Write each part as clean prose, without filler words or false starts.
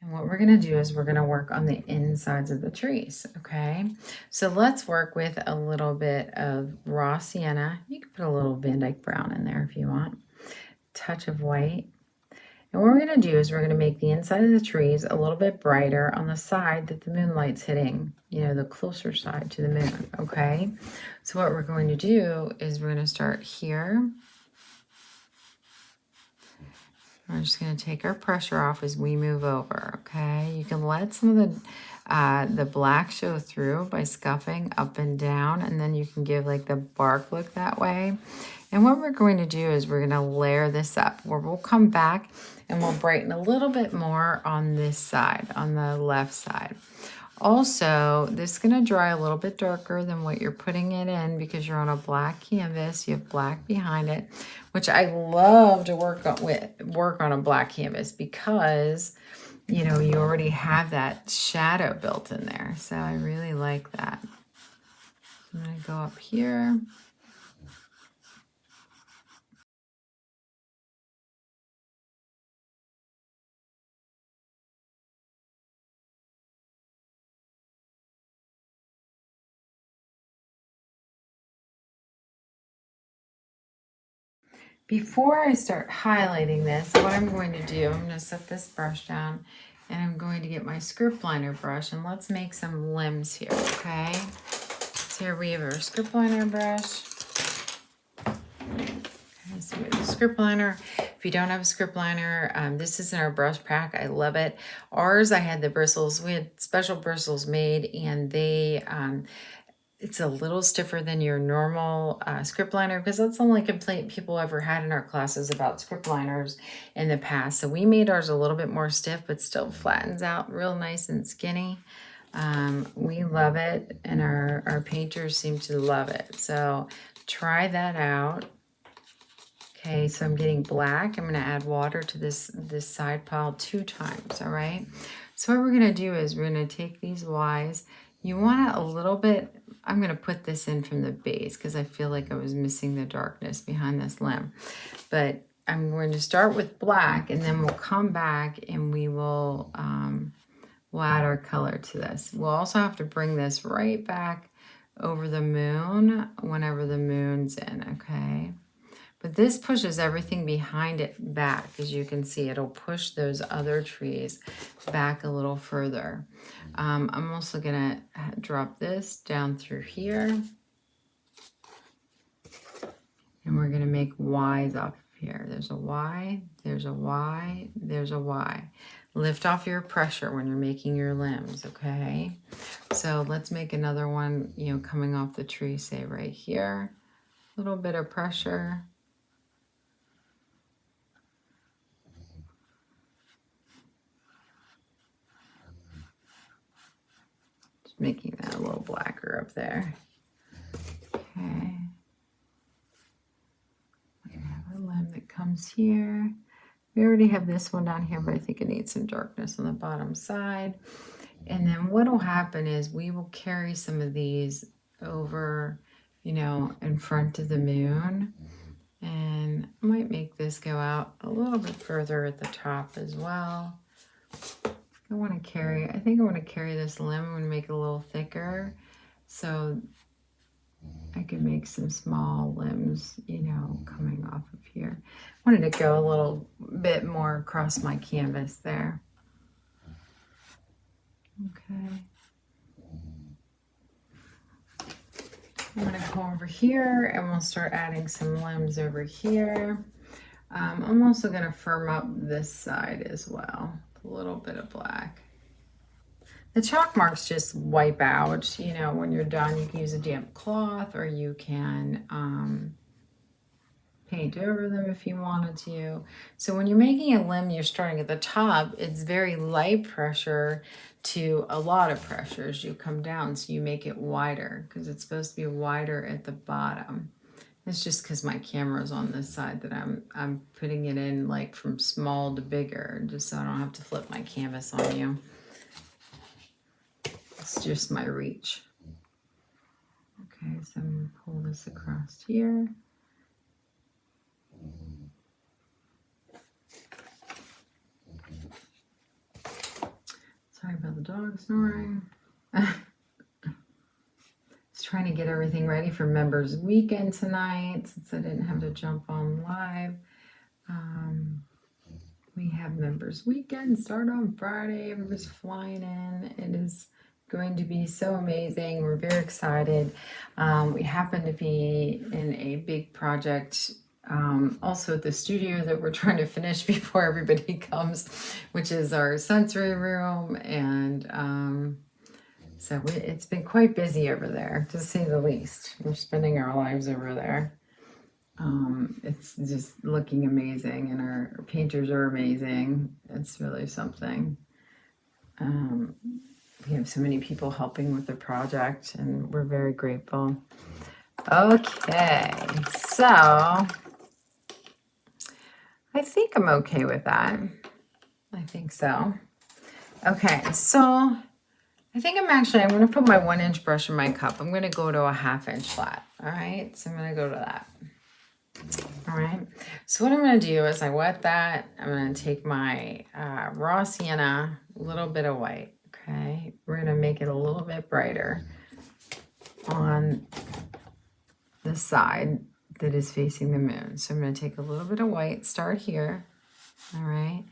And what we're going to do is we're going to work on the insides of the trees, okay? So let's work with a little bit of raw sienna. You can put a little Van Dyke brown in there if you want. Touch of white. And what we're going to do is we're going to make the inside of the trees a little bit brighter on the side that the moonlight's hitting, you know, the closer side to the moon, okay? So what we're going to do is we're going to start here. We're just going to take our pressure off as we move over, okay? You can let some of the black show through by scuffing up and down, and then you can give like the bark look that way. And what we're going to do is we're going to layer this up, where we'll come back and we'll brighten a little bit more on this side, on the left side. Also, this is going to dry a little bit darker than what you're putting it in because you're on a black canvas. You have black behind it, which I love to work on a black canvas because, you know, you already have that shadow built in there. So I really like that. I'm going to go up here. Before I start highlighting this, what I'm going to do, I'm going to set this brush down and I'm going to get my script liner brush and let's make some limbs here, okay? So here we have our script liner brush. Okay, so we have a script liner. If you don't have a script liner, this is in our brush pack. I love it. Ours, I had the bristles. We had special bristles made and they... it's a little stiffer than your normal script liner because that's the only complaint people ever had in our classes about script liners in the past. So we made ours a little bit more stiff, but still flattens out real nice and skinny. We love it, and our painters seem to love it. So try that out. Okay, so I'm getting black. I'm going to add water to this side pile 2 times, all right? So what we're going to do is we're going to take these Ys. You want it a little bit, I'm going to put this in from the base because I feel like I was missing the darkness behind this limb. But I'm going to start with black and then we'll come back and we'll add our color to this. We'll also have to bring this right back over the moon whenever the moon's in, okay? But this pushes everything behind it back. As you can see, it'll push those other trees back a little further. I'm also going to drop this down through here. And we're going to make Ys off of here. There's a Y, there's a Y, there's a Y. Lift off your pressure when you're making your limbs, okay? So let's make another one, you know, coming off the tree, say right here. A little bit of pressure. Making that a little blacker up there. Okay. We have a limb that comes here. We already have this one down here, but I think it needs some darkness on the bottom side. And then what will happen is we will carry some of these over, you know, in front of the moon. And I might make this go out a little bit further at the top as well. I think I want to carry this limb. I'm going to make it a little thicker so I could make some small limbs, you know, coming off of here. I wanted to go a little bit more across my canvas there. Okay. I'm going to go over here and we'll start adding some limbs over here. I'm also going to firm up this side as well. A little bit of black. The chalk marks just wipe out, you know, when you're done. You can use a damp cloth or you can paint over them if you wanted to. So when you're making a limb, you're starting at the top. It's very light pressure to a lot of pressure as you come down. So you make it wider because it's supposed to be wider at the bottom. It's just because my camera's on this side that I'm putting it in like from small to bigger, just so I don't have to flip my canvas on you. It's just my reach. Okay, so I'm going to pull this across here. Sorry about the dog snoring. Just trying to get everything ready for Members Weekend tonight since I didn't have to jump on live. We have Members Weekend start on Friday. Everybody's flying in. It is going to be so amazing. We're very excited. We happen to be in a big project also at the studio that we're trying to finish before everybody comes, which is our sensory room. And so it's been quite busy over there, to say the least. We're spending our lives over there. It's just looking amazing, and our painters are amazing. It's really something. We have so many people helping with the project, and we're very grateful. Okay, so I think I'm okay with that. I think so. Okay, so I think I'm going to put my 1-inch brush in my cup. I'm going to go to a 1/2 inch flat. All right, so I'm going to go to that. All right, so what I'm going to do is I wet that. I'm going to take my raw sienna, a little bit of white. Okay, we're going to make it a little bit brighter on the side that is facing the moon. So I'm going to take a little bit of white, start here. All right,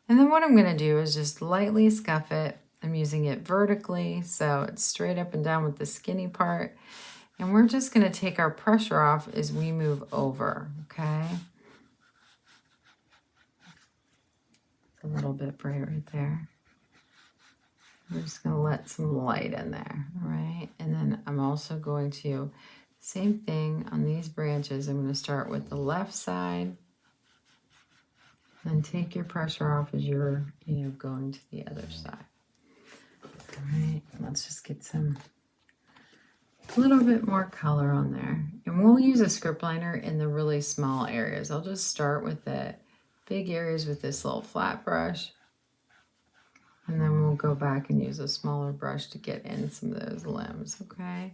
and then what I'm going to do is just lightly scuff it. I'm using it vertically, so it's straight up and down with the skinny part. And we're just going to take our pressure off as we move over, okay? It's a little bit bright right there. We're just going to let some light in there, all right? And then I'm also going to, same thing on these branches. I'm going to start with the left side. Then take your pressure off as you're, going to the other side. All right, let's just get a little bit more color on there. And we'll use a script liner in the really small areas. I'll just start with the big areas with this little flat brush. And then we'll go back and use a smaller brush to get in some of those limbs, okay?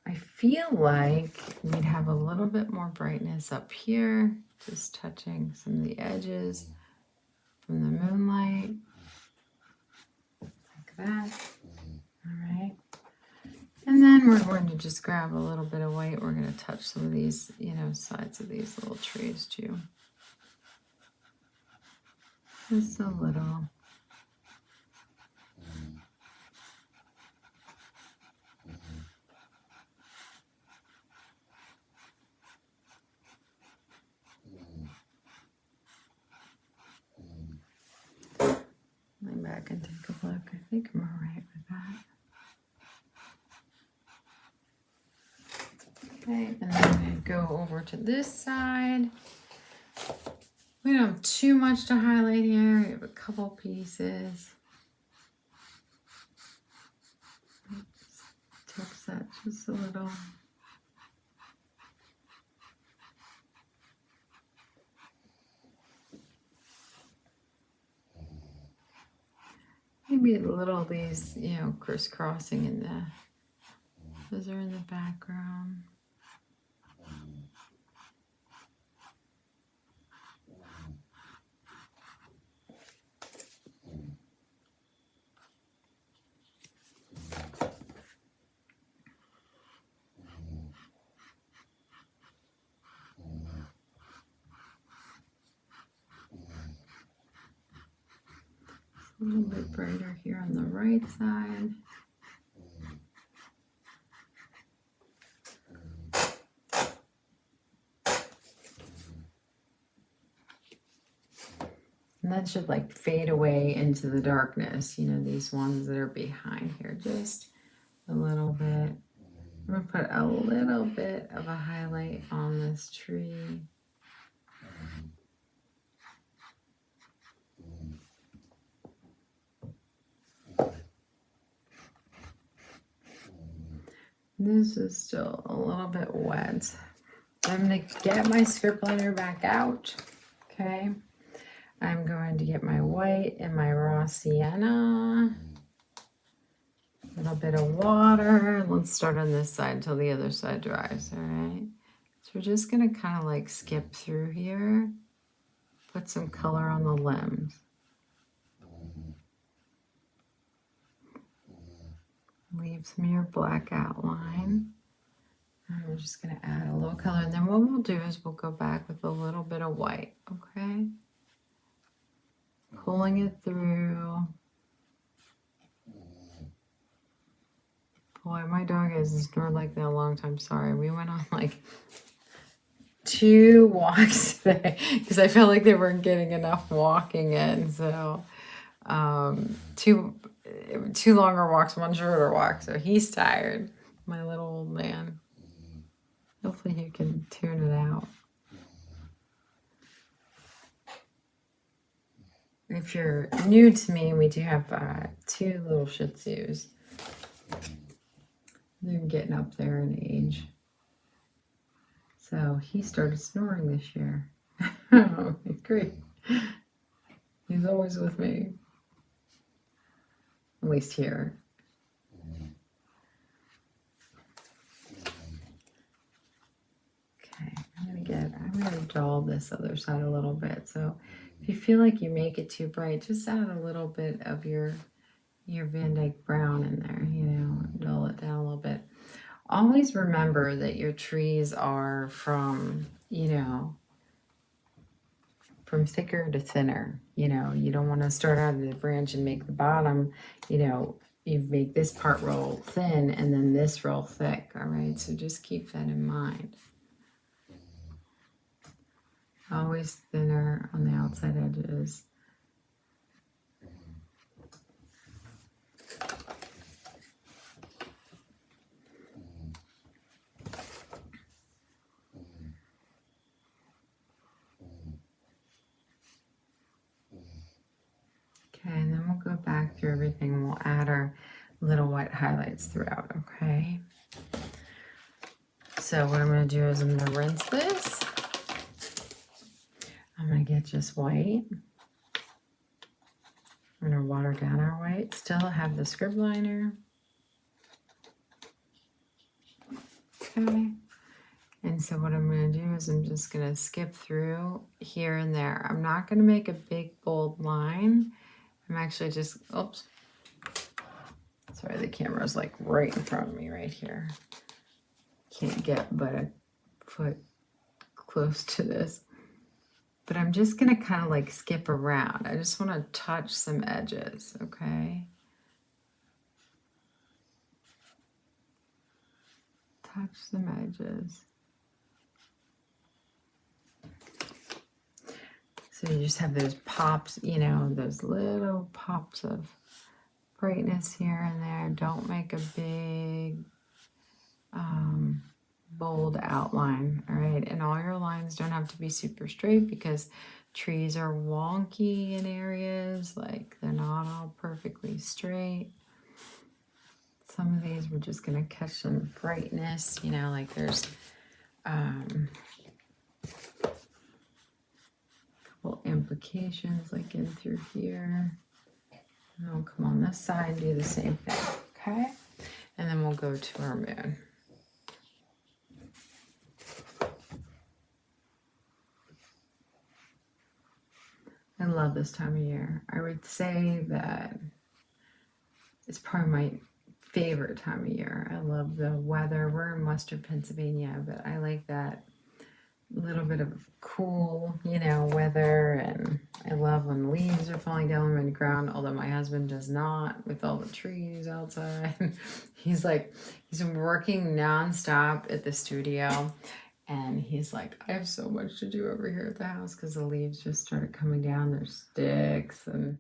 I feel like we'd have a little bit more brightness up here, just touching some of the edges from the moonlight, like that. All right. And then we're going to just grab a little bit of white. We're going to touch some of these, sides of these little trees too. Just a little. Lay back and take a look. I think I'm all right with that. Okay, and then I'm going to go over to this side. We don't have too much to highlight here. We have a couple pieces. Touch that just a little. Maybe a little of these, crisscrossing in those are in the background. A little bit brighter here on the right side. And that should fade away into the darkness, these ones that are behind here, just a little bit. I'm going to put a little bit of a highlight on this tree. This is still a little bit wet. I'm going to get my script liner back out. Okay. I'm going to get my white and my raw sienna. A little bit of water. Let's start on this side until the other side dries. All right. So we're just going to kind of skip through here. Put some color on the limbs. keep some of your black outline. And we're just going to add a little color. And then what we'll do is we'll go back with a little bit of white, okay? Pulling it through. Boy, my dog hasn't snored like that a long time. Sorry, we went on like 2 walks today because I felt like they weren't getting enough walking in. So two longer walks, 1 shorter walk. So he's tired, my little old man. Hopefully you can tune it out. If you're new to me, we do have 2 little Shih Tzus. They're getting up there in age. So he started snoring this year. It's great. He's always with me. At least here. Okay, I'm gonna dull this other side a little bit. So if you feel like you make it too bright, just add a little bit of your Van Dyke brown in there, you know, dull it down a little bit. Always remember that your trees are from, you know, from thicker to thinner. You know, you don't want to start out of the branch and make the bottom, you know, you make this part real thin and then this real thick, all right? So just keep that in mind. Always thinner on the outside edges. Okay, and then we'll go back through everything and we'll add our little white highlights throughout, okay? So what I'm going to do is I'm going to rinse this. I'm going to get just white. I'm going to water down our white. Still have the script liner. Okay. And so what I'm going to do is I'm just going to skip through here and there. I'm not going to make a big bold line. I'm actually just, oops. Sorry, the camera's like right in front of me right here. Can't get but a foot close to this. But I'm just going to kind of like skip around. I just want to touch some edges, okay? Touch some edges. So you just have those pops, you know, those little pops of brightness here and there. Don't make a big, bold outline, all right? And all your lines don't have to be super straight because trees are wonky in areas, like they're not all perfectly straight. Some of these we're just gonna catch some brightness, you know, like there's couple implications like in through here. And I'll come on this side and do the same thing, okay? And then we'll go to our moon. I love this time of year. I would say that it's probably my favorite time of year. I love the weather. We're in Western Pennsylvania, but I like that little bit of cool, you know, weather. And I love when leaves are falling down on the ground, although my husband does not with all the trees outside. He's been working nonstop at the studio. And he's like, I have so much to do over here at the house because the leaves just started coming down. There's sticks and